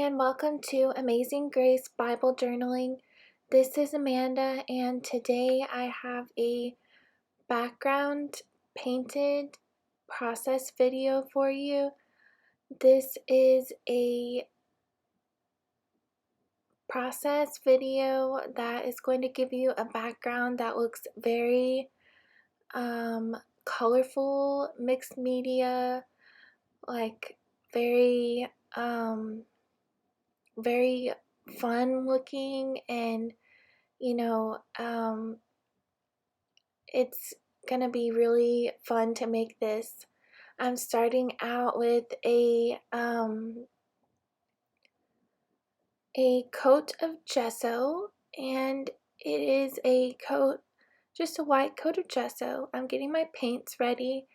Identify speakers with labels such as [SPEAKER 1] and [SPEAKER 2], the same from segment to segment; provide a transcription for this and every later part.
[SPEAKER 1] and welcome to Amazing Grace Bible Journaling. This is Amanda, and today I have a background painted process video for you. This is a process video that is going to give you a background that looks very colorful, mixed media, like very very fun looking, and it's gonna be really fun to make this. I'm starting out with a coat of gesso, and it is a coat, just a white coat of gesso. I'm getting my paints ready,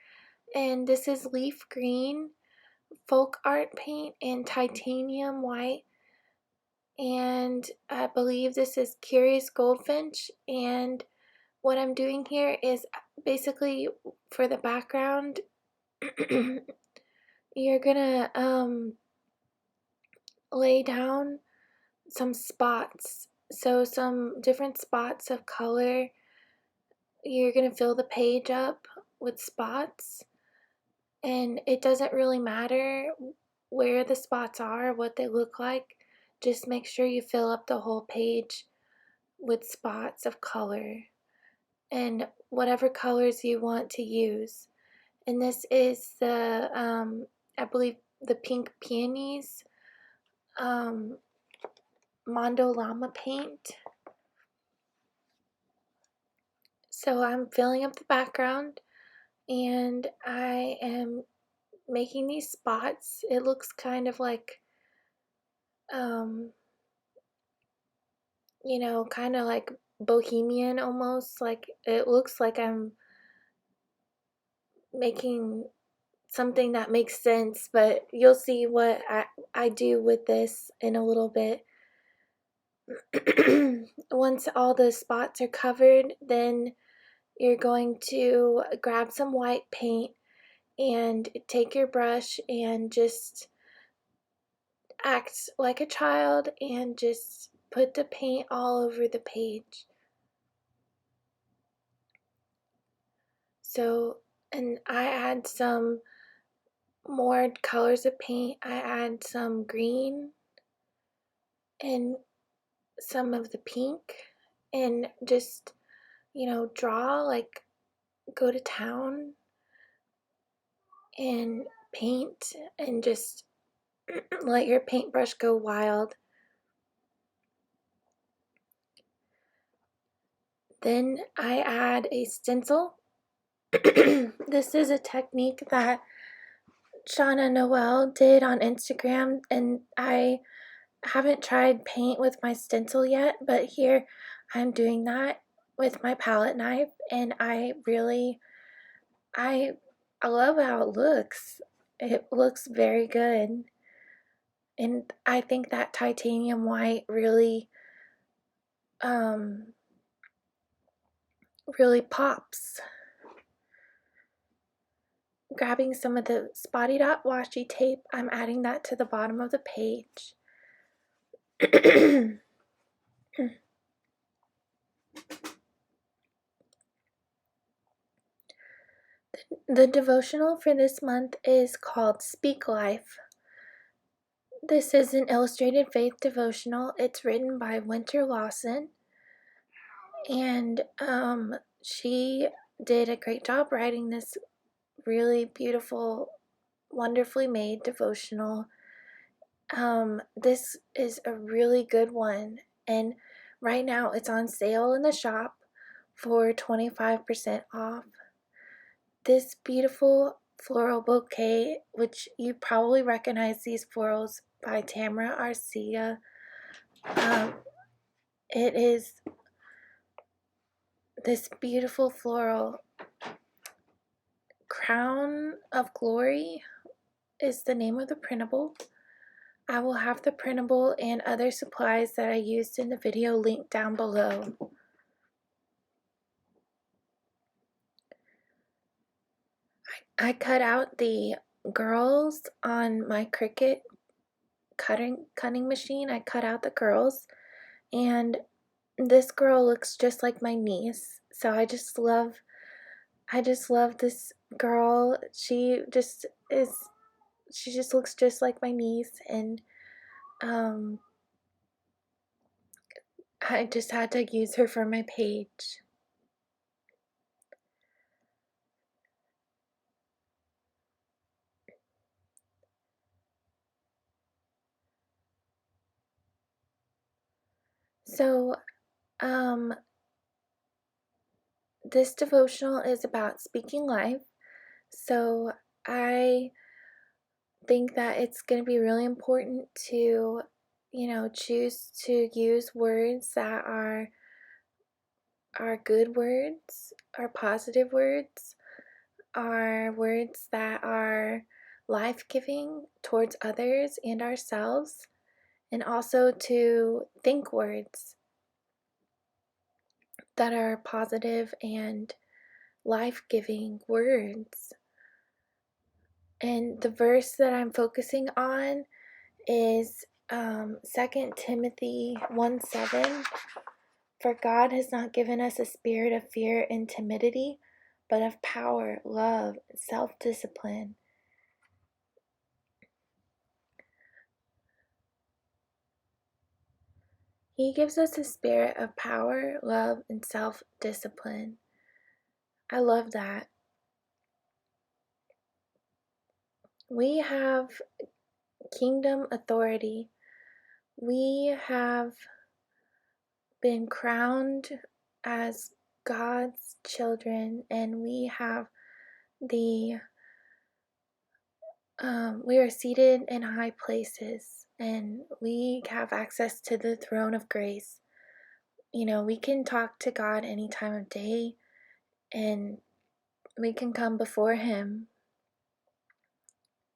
[SPEAKER 1] and this is leaf green, folk art paint, and titanium white, and I believe this is Curious Goldfinch. And what I'm doing here is basically for the background, you're gonna lay down some spots, so some different spots of color. You're gonna fill the page up with spots, and it doesn't really matter where the spots are, what they look like. Just make sure you fill up the whole page with spots of color and whatever colors you want to use. And this is the I believe the pink peonies Mondo Llama paint. So I'm filling up the background, and I am making these spots. It looks kind of like kind of like bohemian almost. Like it looks like I'm making something that makes sense, but you'll see what I do with this in a little bit. Once all the spots are covered, then you're going to grab some white paint and take your brush and just act like a child and just put the paint all over the page. So, and I add some more colors of paint. I add some green and some of the pink, and just draw, like go to town and paint, and just let your paintbrush go wild. Then I add a stencil. This is a technique that Shauna Noel did on Instagram, and I haven't tried paint with my stencil yet, but here I'm doing that with my palette knife, and I love how it looks. It looks very good, and I think that titanium white really really pops. Grabbing some of the spotty dot washi tape, I'm adding that to the bottom of the page. The devotional for this month is called Speak Life. This is an illustrated faith devotional. It's written by Winter Lawson, and she did a great job writing this really beautiful, wonderfully made devotional. This is a really good one, and right now it's on sale in the shop for 25% off. This beautiful floral bouquet, which you probably recognize these florals by Tamara Arcia. It is this beautiful floral. Crown of Glory is the name of the printable. I will have the printable and other supplies that I used in the video linked down below. I cut out the girls on my Cricut cutting machine, I cut out the curls, and this girl looks just like my niece. So I just love this girl. She just looks just like my niece, and um I just had to use her for my page. So, this devotional is about speaking life. So, I think that it's going to be really important to, choose to use words that are good words, are positive words, are words that are life-giving towards others and ourselves, and also to think words that are positive and life-giving words. And the verse that I'm focusing on is 2 Timothy 1:7. For God has not given us a spirit of fear and timidity, but of power, love, and self-discipline. He gives us a spirit of power, love, and self-discipline. I love that. We have kingdom authority. We have been crowned as God's children, and we have we are seated in high places, and we have access to the throne of grace. We can talk to God any time of day, and we can come before Him,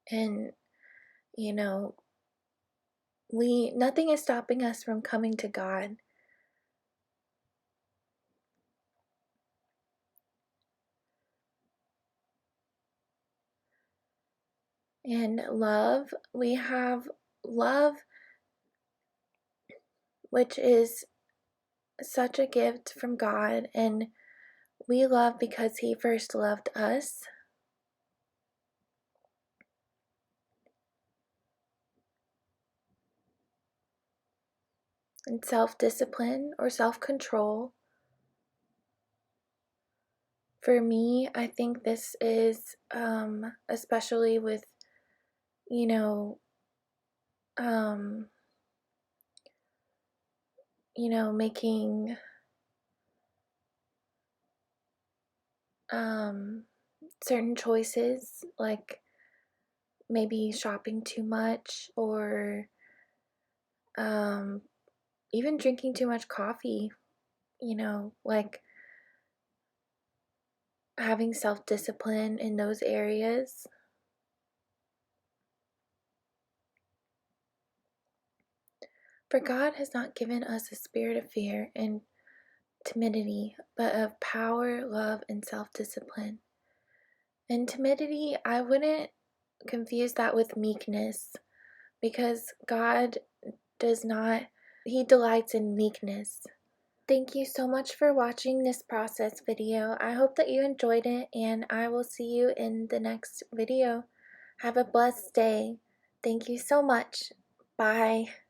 [SPEAKER 1] and nothing is stopping us from coming to God. And love, we have love, which is such a gift from God, and we love because He first loved us. And self-discipline or self-control. For me, I think this is especially with, you know, um, making certain choices, like maybe shopping too much, or even drinking too much coffee, like having self-discipline in those areas. For God has not given us a spirit of fear and timidity, but of power, love, and self-discipline. And timidity, I wouldn't confuse that with meekness, because God does not, He delights in meekness. Thank you so much for watching this process video. I hope that you enjoyed it, and I will see you in the next video. Have a blessed day. Thank you so much. Bye.